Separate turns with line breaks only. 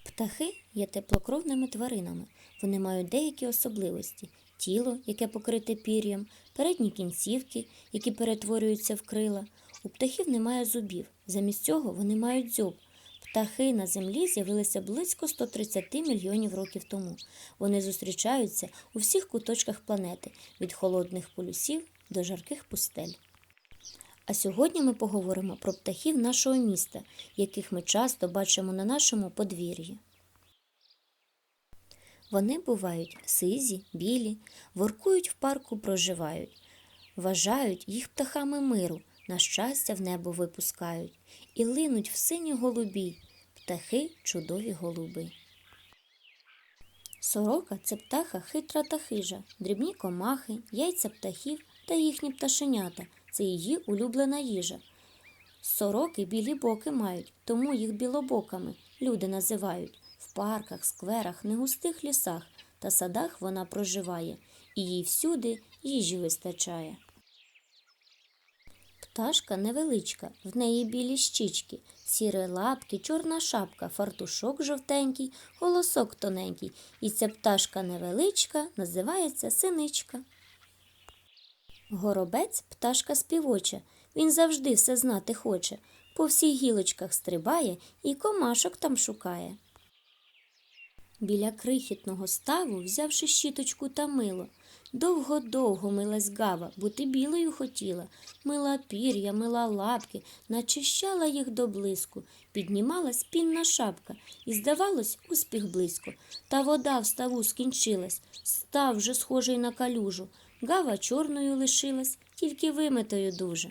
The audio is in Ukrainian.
Птахи є теплокровними тваринами. Вони мають деякі особливості. Тіло, яке покрите пір'ям, передні кінцівки, які перетворюються в крила. У птахів немає зубів, замість цього вони мають дзьоб. Птахи на землі з'явилися близько 130 мільйонів років тому. Вони зустрічаються у всіх куточках планети, від холодних полюсів до жарких пустель. А сьогодні ми поговоримо про птахів нашого міста, яких ми часто бачимо на нашому подвір'ї. Вони бувають сизі, білі, воркують в парку, проживають. Вважають їх птахами миру, на щастя в небо випускають. І линуть в сині голубі, птахи чудові голуби. Сорока – це птаха хитра та хижа, дрібні комахи, яйця птахів та їхні пташенята – це її улюблена їжа. Сороки білі боки мають, тому їх білобоками люди називають. В парках, скверах, негустих лісах та садах вона проживає, і їй всюди їжі вистачає. Пташка невеличка, в неї білі щічки, сірі лапки, чорна шапка, фартушок жовтенький, голосок тоненький. І ця пташка невеличка називається синичка. Горобець – пташка співоча, він завжди все знати хоче, по всіх гілочках стрибає і комашок там шукає. Біля крихітного ставу, взявши щіточку та мило, довго-довго милась гава, бути білою хотіла. Мила пір'я, мила лапки, начищала їх до блиску, піднімалась пінна шапка, і, здавалось, успіх близько. Та вода в ставу скінчилась, став вже схожий на калюжу. Гава чорною лишилась, тільки вимитою дуже.